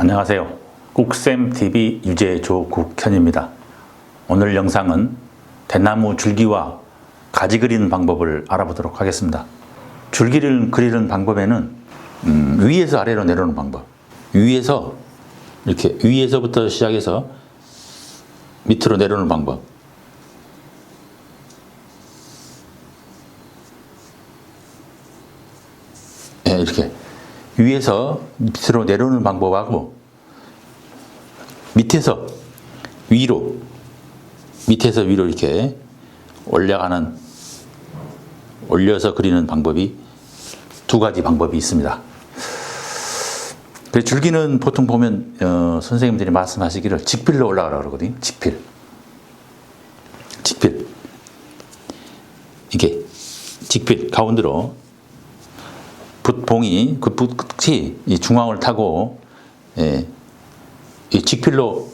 안녕하세요. 국쌤TV 유재 조국현입니다. 오늘 영상은 대나무 줄기와 가지 그리는 방법을 알아보도록 하겠습니다. 줄기를 그리는 방법에는 위에서 아래로 내려오는 방법, 위에서 이렇게 위에서부터 시작해서 밑으로 내려오는 방법, 이렇게 위에서 밑으로 내려오는 방법하고 밑에서 위로 이렇게 올려서 그리는 방법이 두 가지 방법이 있습니다. 줄기는 보통 보면 선생님들이 말씀하시기를 직필로 올라가라고 그러거든요. 직필 이게 직필 가운데로 붓봉이 그 붓이 이 중앙을 타고 이 직필로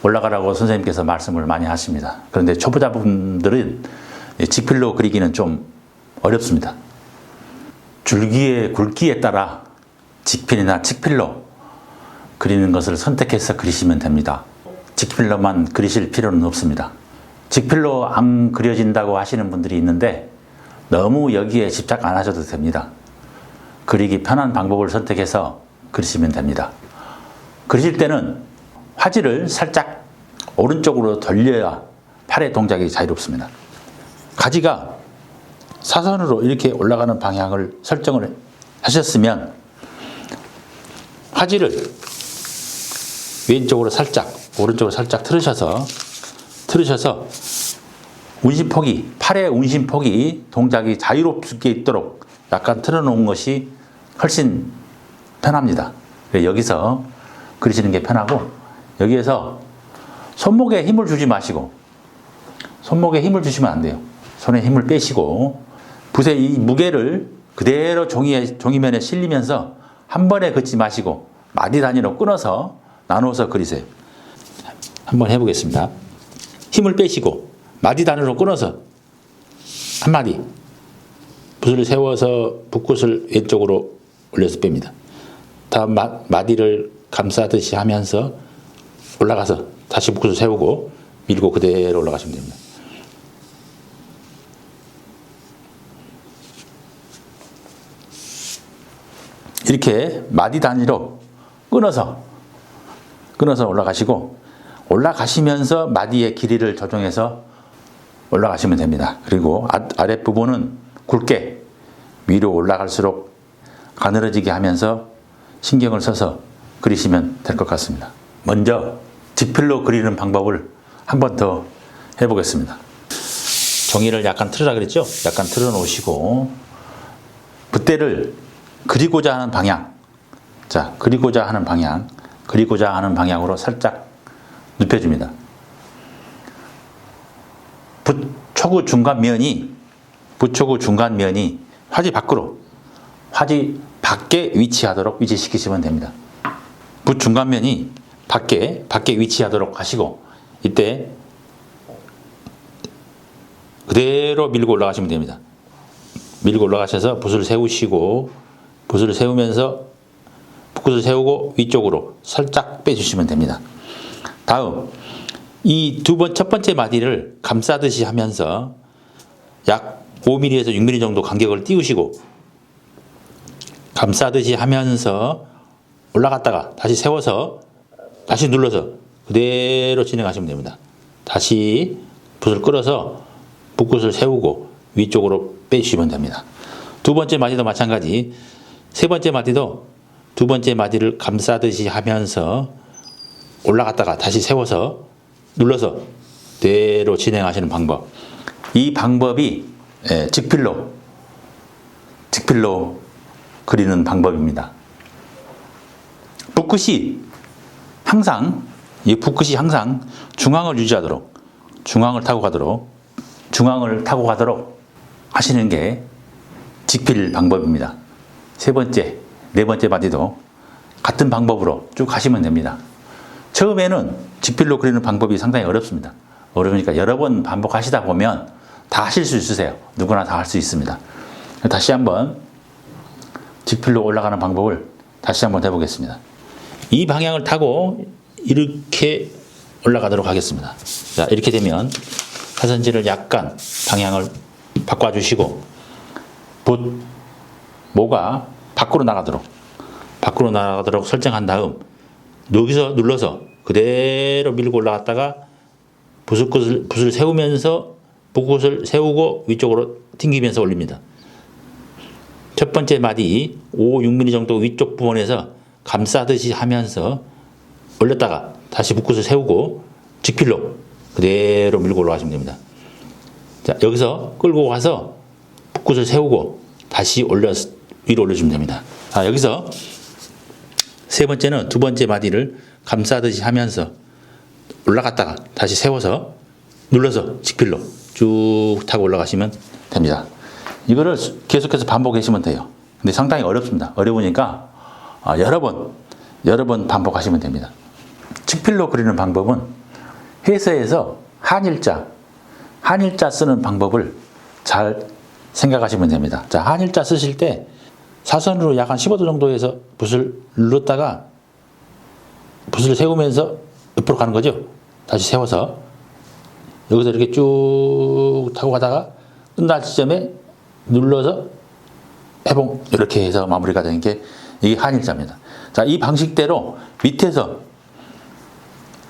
올라가라고 선생님께서 말씀을 많이 하십니다. 그런데 초보자분들은 직필로 그리기는 좀 어렵습니다. 줄기의 굵기에 따라 직필이나 측필로 그리는 것을 선택해서 그리시면 됩니다. 직필로만 그리실 필요는 없습니다. 직필로 안 그려진다고 하시는 분들이 있는데 너무 여기에 집착 안 하셔도 됩니다. 그리기 편한 방법을 선택해서 그리시면 됩니다. 그리실 때는 화질을 살짝 오른쪽으로 돌려야 팔의 동작이 자유롭습니다. 가지가 사선으로 이렇게 올라가는 방향을 설정을 하셨으면 화질을 왼쪽으로 살짝, 오른쪽으로 살짝 틀으셔서 운심폭이, 팔의 운심폭이 동작이 자유롭게 있도록 약간 틀어놓은 것이 훨씬 편합니다. 여기서 그리시는 게 편하고, 여기에서 손목에 힘을 주지 마시고, 손목에 힘을 주시면 안 돼요. 손에 힘을 빼시고 붓의 이 무게를 그대로 종이면에 실리면서 한 번에 긋지 마시고 마디 단위로 끊어서 나누어서 그리세요. 한번 해보겠습니다. 힘을 빼시고 마디 단위로 끊어서 한 마디, 붓을 세워서 붓끝을 왼쪽으로 올려서 뺍니다. 다음 마디를 감싸듯이 하면서 올라가서 다시 붓끝을 세우고 밀고 그대로 올라가시면 됩니다. 이렇게 마디 단위로 끊어서 올라가시고, 올라가시면서 마디의 길이를 조정해서 올라가시면 됩니다. 그리고 아랫부분은 굵게 위로 올라갈수록 가늘어지게 하면서 신경을 써서 그리시면 될 것 같습니다. 먼저 직필로 그리는 방법을 한 번 더 해보겠습니다. 종이를 약간 틀으라 그랬죠? 약간 틀어 놓으시고 붓대를 그리고자 하는 방향, 그리고자 하는 방향으로 살짝 눕혀줍니다. 붓초구 중간면이 화지 밖에 위치하도록 위치시키시면 됩니다. 붓 중간면이 밖에 위치하도록 하시고, 이때 그대로 밀고 올라가시면 됩니다. 밀고 올라가셔서 붓을 세우면서 붓을 세우고 위쪽으로 살짝 빼주시면 됩니다. 다음 이 첫 번째 마디를 감싸듯이 하면서 약 5mm에서 6mm 정도 간격을 띄우시고 감싸듯이 하면서 올라갔다가 다시 세워서 다시 눌러서 그대로 진행하시면 됩니다. 다시 붓을 끌어서 붓끝을 세우고 위쪽으로 빼주시면 됩니다. 두 번째 마디도 마찬가지, 세 번째 마디도 두 번째 마디를 감싸듯이 하면서 올라갔다가 다시 세워서 눌러서 그대로 진행하시는 방법. 이 방법이 직필로 그리는 방법입니다. 붓끝이 항상 중앙을 유지하도록, 중앙을 타고 가도록 하시는 게 직필 방법입니다. 세 번째, 네 번째 마디도 같은 방법으로 쭉 하시면 됩니다. 처음에는 직필로 그리는 방법이 상당히 어렵습니다. 어려우니까 여러 번 반복하시다 보면 다 하실 수 있으세요. 누구나 다 할 수 있습니다. 다시 한번 직필로 올라가는 방법을 다시 한번 해보겠습니다. 이 방향을 타고 이렇게 올라가도록 하겠습니다. 자, 이렇게 되면 사선지를 약간 방향을 바꿔주시고 모가 밖으로 나가도록 설정한 다음 여기서 눌러서 그대로 밀고 올라갔다가 붓을 세우면서 붓을 세우고 위쪽으로 튕기면서 올립니다. 첫 번째 마디 5, 6mm 정도 위쪽 부분에서 감싸듯이 하면서 올렸다가 다시 붓을 세우고 직필로 그대로 밀고 올라가시면 됩니다. 자, 여기서 끌고 가서 붓을 세우고 다시 위로 올려주면 됩니다. 자, 여기서 세 번째는 두 번째 마디를 감싸듯이 하면서 올라갔다가 다시 세워서 눌러서 직필로 쭉 타고 올라가시면 됩니다. 이거를 계속해서 반복하시면 돼요. 근데 상당히 어렵습니다. 어려우니까 여러 번 반복하시면 됩니다. 직필로 그리는 방법은 회사에서 한일자 쓰는 방법을 잘 생각하시면 됩니다. 자, 한일자 쓰실 때 사선으로 약 한 15도 정도에서 붓을 눌렀다가 붓을 세우면서 옆으로 가는 거죠. 다시 세워서 여기서 이렇게 쭉 타고 가다가 끝날 지점에 눌러서 해봉 이렇게 해서 마무리가 되는 게 이게 한일자입니다. 자, 이 방식대로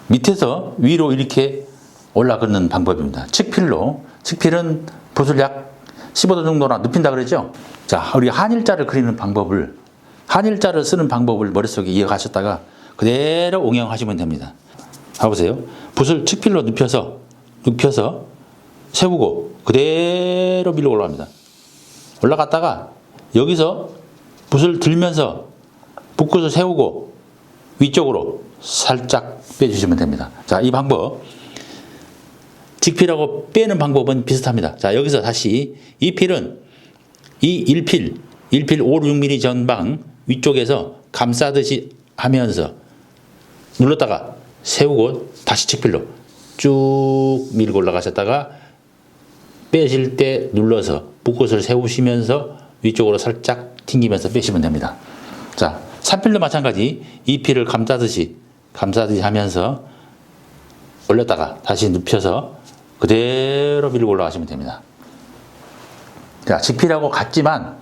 밑에서 위로 이렇게 올라가는 방법입니다. 측필은 붓을 약 15도 정도나 눕힌다 그랬죠. 자, 우리 한일자를 쓰는 방법을 머릿속에 이어가셨다가 그대로 응용하시면 됩니다. 봐보세요. 붓을 측필로 눕혀서 세우고 그대로 밀고 올라갑니다. 올라갔다가 여기서 붓을 들면서 붓끝을 세우고 위쪽으로 살짝 빼주시면 됩니다. 자, 이 방법 직필하고 빼는 방법은 비슷합니다. 자, 여기서 다시 이 필은 이 1필 5, 6mm 전방 위쪽에서 감싸듯이 하면서 눌렀다가 세우고 다시 직필로 쭉 밀고 올라가셨다가 빼실 때 눌러서 붓끝을 세우시면서 위쪽으로 살짝 튕기면서 빼시면 됩니다. 자, 3필도 마찬가지 이 필을 감싸듯이 하면서 올렸다가 다시 눕혀서 그대로 밀고 올라가시면 됩니다. 자, 직필하고 같지만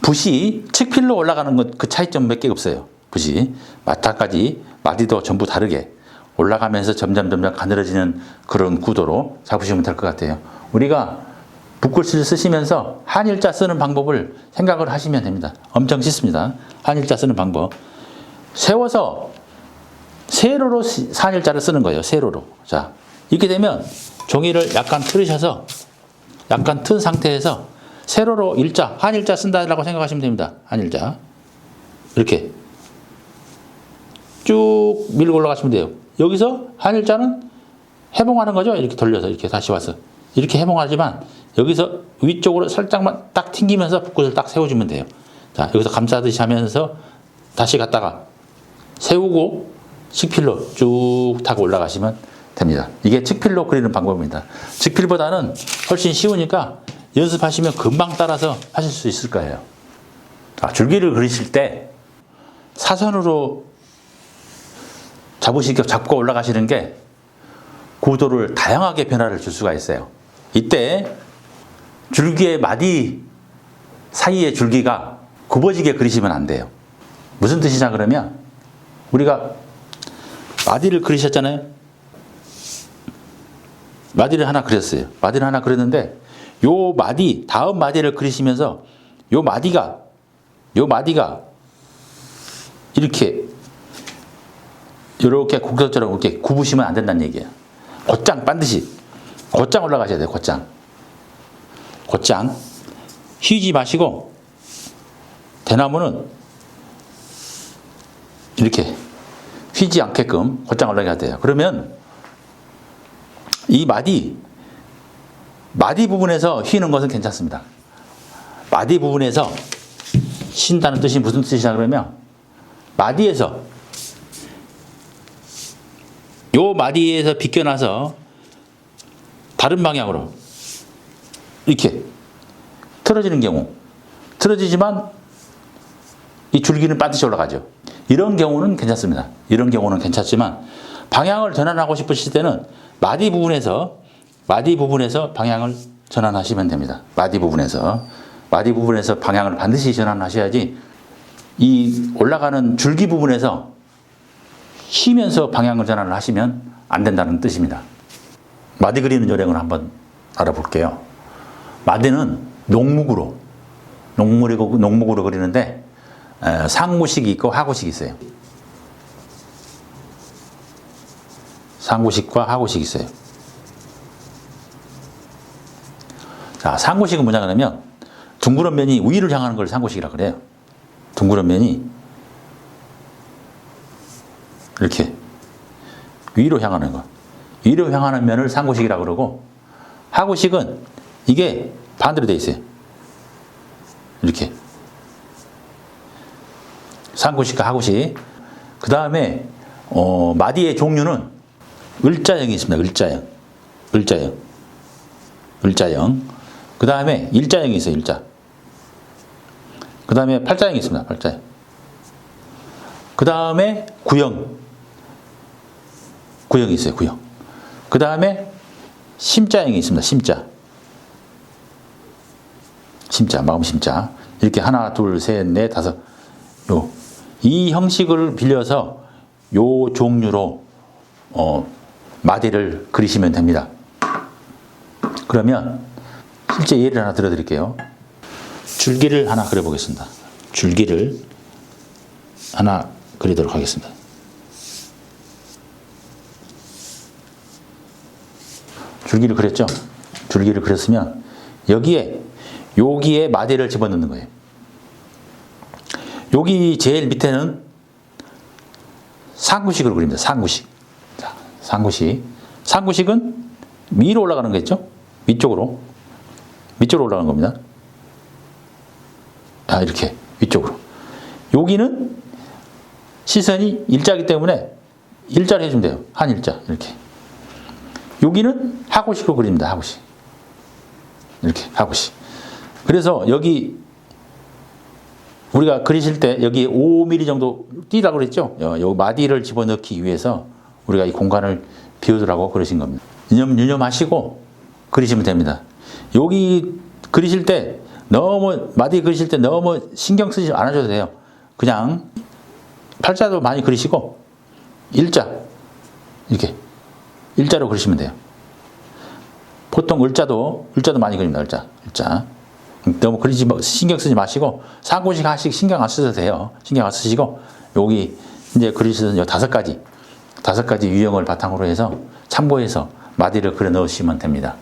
붓이 측필로 올라가는 것 그 차이점 몇 개 없어요. 붓이 마디도 전부 다르게 올라가면서 점점 가늘어지는 그런 구도로 잡으시면 될 것 같아요. 우리가 붓글씨를 쓰시면서 한일자 쓰는 방법을 생각을 하시면 됩니다. 엄청 쉽습니다. 한일자 쓰는 방법. 세워서 세로로 한일자를 쓰는 거예요. 세로로. 자, 이렇게 되면 종이를 약간 틀으셔서 약간 튼 상태에서 세로로 한일자 쓴다라고 생각하시면 됩니다. 한일자. 이렇게 쭉 밀고 올라가시면 돼요. 여기서 한일자는 해봉하는 거죠. 이렇게 돌려서 이렇게 다시 와서 이렇게 해봉하지만 여기서 위쪽으로 살짝만 딱 튕기면서 붓끝을 딱 세워주면 돼요. 자, 여기서 감싸듯이 하면서 다시 갔다가 세우고 측필로 쭉 타고 올라가시면 됩니다. 이게 측필로 그리는 방법입니다. 직필보다는 훨씬 쉬우니까 연습하시면 금방 따라서 하실 수 있을 거예요. 줄기를 그리실 때 사선으로 잡고 올라가시는 게 구도를 다양하게 변화를 줄 수가 있어요. 이때 줄기의 마디 사이의 줄기가 굽어지게 그리시면 안 돼요. 무슨 뜻이냐 그러면 우리가 마디를 그리셨잖아요. 마디를 하나 그렸어요. 마디를 하나 그렸는데 요 마디 다음 마디를 그리시면서 요 마디가 이렇게 곡선처럼 이렇게 굽으시면 안 된다는 얘기예요. 반드시 곧장 올라가셔야 돼요. 곧장 휘지 마시고 대나무는 이렇게 휘지 않게끔 곧장 올라가야 돼요. 그러면 이 마디 부분에서 휘는 것은 괜찮습니다. 마디 부분에서 쉰다는 뜻이 무슨 뜻이냐 그러면 마디에서 요 마디에서 비껴나서 다른 방향으로 이렇게 틀어지는 경우 틀어지지만 이 줄기는 반드시 올라가죠. 이런 경우는 괜찮습니다. 이런 경우는 괜찮지만 방향을 전환하고 싶으실 때는 마디 부분에서 방향을 전환하시면 됩니다. 마디 부분에서 방향을 반드시 전환하셔야지 이 올라가는 줄기 부분에서 쉬면서 방향을 전환을 하시면 안 된다는 뜻입니다. 마디 그리는 요령을 한번 알아볼게요. 마디는 녹묵으로 그리는데 상구식이 있고 하구식이 있어요. 상구식과 하구식이 있어요. 자, 상구식은 뭐냐면 둥그런 면이 위를 향하는 걸 상구식이라고 그래요. 둥그런 면이 이렇게 위로 향하는 거. 위로 향하는 면을 상구식이라고 그러고, 하구식은 이게 반대로 돼 있어요. 이렇게. 상구식과 하구식. 그 다음에 마디의 종류는 을자형이 있습니다. 을자형. 그 다음에 일자형이 있어요. 일자. 그 다음에 팔자형이 있습니다. 팔자형. 그 다음에 구형이 있어요. 구형. 그 다음에 심자형이 있습니다. 심자, 마음 심자. 이렇게 하나, 둘, 셋, 넷, 다섯. 이 형식을 빌려서 요 종류로 마디를 그리시면 됩니다. 그러면 실제 예를 하나 들어드릴게요. 줄기를 하나 그려보겠습니다. 줄기를 하나 그리도록 하겠습니다. 줄기를 그렸죠? 줄기를 그렸으면 여기에 마디를 집어넣는 거예요. 여기 제일 밑에는 상구식으로 그립니다. 상구식. 자, 상구식. 상구식은 위로 올라가는 거겠죠? 위쪽으로 올라가는 겁니다. 이렇게 위쪽으로. 여기는 시선이 일자이기 때문에 일자로 해주면 돼요. 한 일자 이렇게. 여기는 하구식으로 그립니다. 하구식. 이렇게 하구식. 그래서 여기 우리가 그리실 때 여기 5mm 정도 띄라고 그랬죠? 요 마디를 집어넣기 위해서 우리가 이 공간을 비우더라고 그러신 겁니다. 유념하시고 그리시면 됩니다. 여기 그리실 때 마디 그리실 때 너무 신경 쓰지 않으셔도 돼요. 그냥 팔자도 많이 그리시고 이렇게 일자로 그리시면 돼요. 보통 을자도 많이 그립니다. 을자. 너무 신경 쓰지 마시고 상구식 하식 신경 안 쓰셔도 돼요. 신경 안 쓰시고 여기 이제 그리시는 다섯 가지 유형을 바탕으로 해서 참고해서 마디를 그려 넣으시면 됩니다.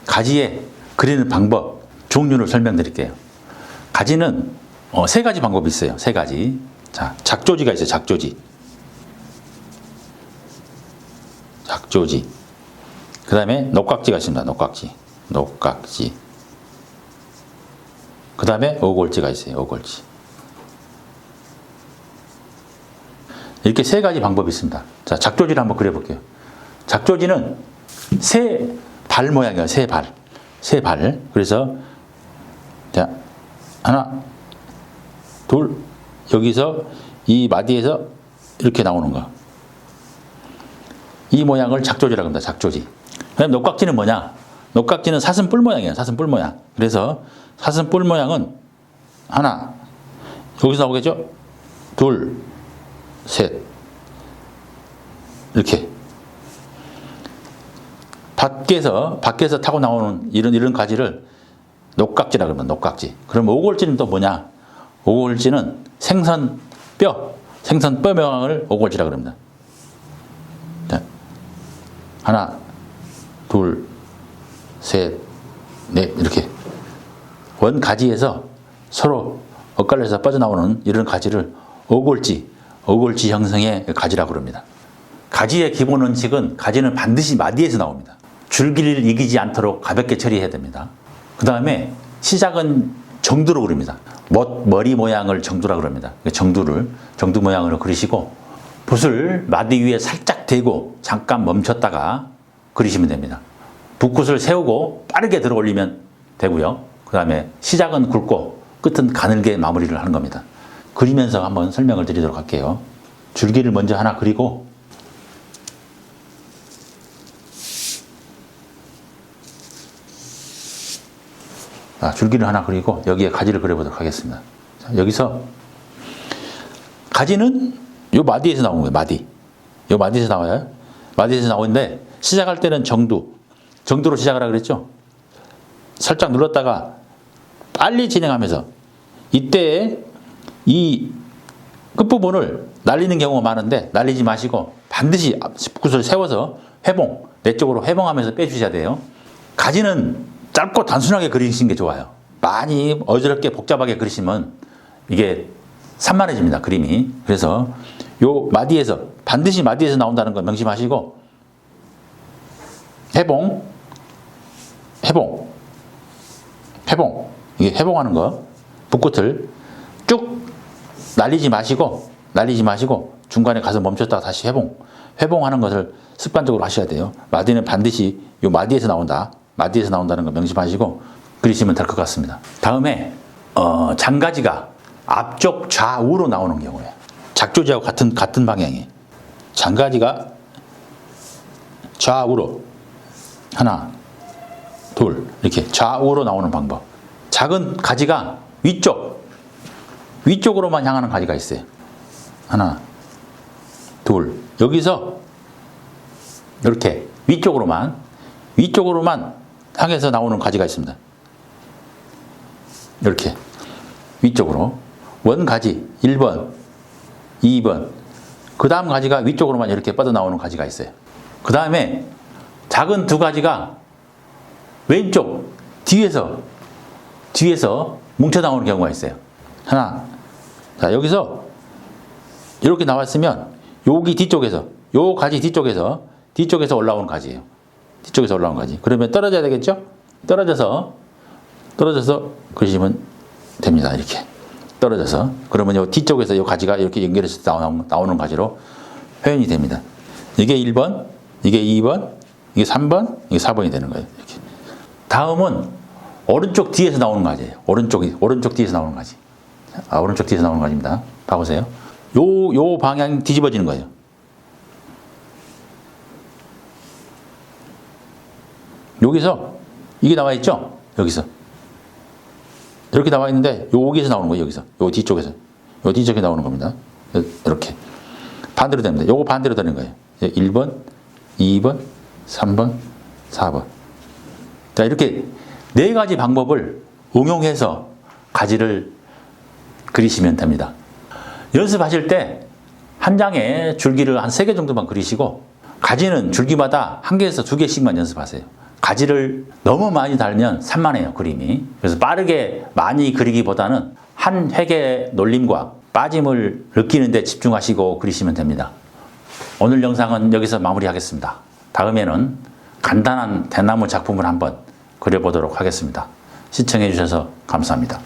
가지에 그리는 방법, 종류를 설명드릴게요. 가지는 세 가지 방법이 있어요. 세 가지. 자, 작조지가 있어요. 작조지. 그 다음에 녹각지가 있습니다. 녹각지. 그 다음에 오골지가 있어요. 오골지. 이렇게 세 가지 방법이 있습니다. 자, 작조지를 한번 그려볼게요. 작조지는 새 발 모양이에요. 새 발. 그래서 자, 하나, 둘, 여기서 이 마디에서 이렇게 나오는 거. 이 모양을 작조지라고 합니다. 작조지. 그다음 녹각지는 뭐냐? 녹각지는 사슴뿔 모양이에요. 사슴뿔 모양. 그래서 사슴뿔 모양은 하나, 여기서 나오겠죠? 둘, 셋. 이렇게. 밖에서 타고 나오는 이런 가지를 녹각지라고 합니다. 녹각지. 그럼 오골지는 또 뭐냐? 오골지는 생선뼈 모양을 오골지라고 합니다. 자, 하나, 둘, 셋, 넷, 이렇게. 원 가지에서 서로 엇갈려서 빠져나오는 이런 가지를 오골지 형성의 가지라고 합니다. 가지의 기본 원칙은 가지는 반드시 마디에서 나옵니다. 줄기를 이기지 않도록 가볍게 처리해야 됩니다. 그 다음에 시작은 정두로 그립니다. 머리 모양을 정두라고 합니다. 정두 모양으로 그리시고 붓을 마디 위에 살짝 대고 잠깐 멈췄다가 그리시면 됩니다. 붓굿을 세우고 빠르게 들어 올리면 되고요. 그 다음에 시작은 굵고 끝은 가늘게 마무리를 하는 겁니다. 그리면서 한번 설명을 드리도록 할게요. 줄기를 먼저 하나 그리고 줄기를 하나 그리고 여기에 가지를 그려보도록 하겠습니다. 자, 여기서 가지는 요 마디에서 나온 거예요. 마디. 요 마디에서 나와요. 마디에서 나오는데 시작할 때는 정두로 시작하라 그랬죠. 살짝 눌렀다가 빨리 진행하면서 이때 이 끝부분을 날리는 경우가 많은데 날리지 마시고 반드시 붓을 세워서 회봉, 내 쪽으로 회봉하면서 빼주셔야 돼요. 가지는 짧고 단순하게 그리시는 게 좋아요. 많이 어지럽게 복잡하게 그리시면 이게 산만해집니다, 그림이. 그래서 요 마디에서, 반드시 마디에서 나온다는 거 명심하시고 회봉, 회봉, 회봉, 이게 회봉하는 거, 붓끝을 쭉 날리지 마시고 중간에 가서 멈췄다가 다시 회봉하는 것을 습관적으로 하셔야 돼요. 마디는 반드시 요 마디에서 나온다는 거 명심하시고 그리시면 될 것 같습니다. 다음에 장가지가 앞쪽 좌우로 나오는 경우에 작조지하고 같은 방향에 장가지가 좌우로 하나, 둘 이렇게 좌우로 나오는 방법. 작은 가지가 위쪽으로만 향하는 가지가 있어요. 하나, 둘. 여기서 이렇게 위쪽으로만 향해서 나오는 가지가 있습니다. 이렇게 위쪽으로 원가지 1번, 2번. 그 다음 가지가 위쪽으로만 이렇게 뻗어나오는 가지가 있어요. 그 다음에 작은 두 가지가 왼쪽 뒤에서 뭉쳐 나오는 경우가 있어요. 하나. 자, 여기서 이렇게 나왔으면 여기 뒤쪽에서 요 가지 뒤쪽에서 올라오는 가지예요. 뒤쪽에서 올라온 가지. 그러면 떨어져야 되겠죠? 떨어져서 그러시면 됩니다. 이렇게 떨어져서. 그러면 요 뒤쪽에서 요 가지가 이렇게 연결해서 나오는 가지로 표현이 됩니다. 이게 1번, 이게 2번, 이게 3번, 이게 4번이 되는 거예요. 이렇게. 다음은 오른쪽 뒤에서 나오는 가지예요. 오른쪽 뒤에서 나오는 가지. 오른쪽 뒤에서 나오는 가지입니다. 봐보세요. 요 방향 뒤집어지는 거예요. 여기서 이게 나와 있죠? 여기서 이렇게 나와 있는데 여기서 나오는 거예요. 여기서 요 뒤쪽에 나오는 겁니다. 이렇게 반대로 됩니다. 요거 반대로 되는 거예요. 1번, 2번, 3번, 4번. 자, 이렇게 네 가지 방법을 응용해서 가지를 그리시면 됩니다. 연습하실 때 한 장에 줄기를 한 3개 정도만 그리시고 가지는 줄기마다 1개에서 2개씩만 연습하세요. 가지를 너무 많이 달면 산만해요, 그림이. 그래서 빠르게 많이 그리기보다는 한 획의 놀림과 빠짐을 느끼는 데 집중하시고 그리시면 됩니다. 오늘 영상은 여기서 마무리하겠습니다. 다음에는 간단한 대나무 작품을 한번 그려보도록 하겠습니다. 시청해 주셔서 감사합니다.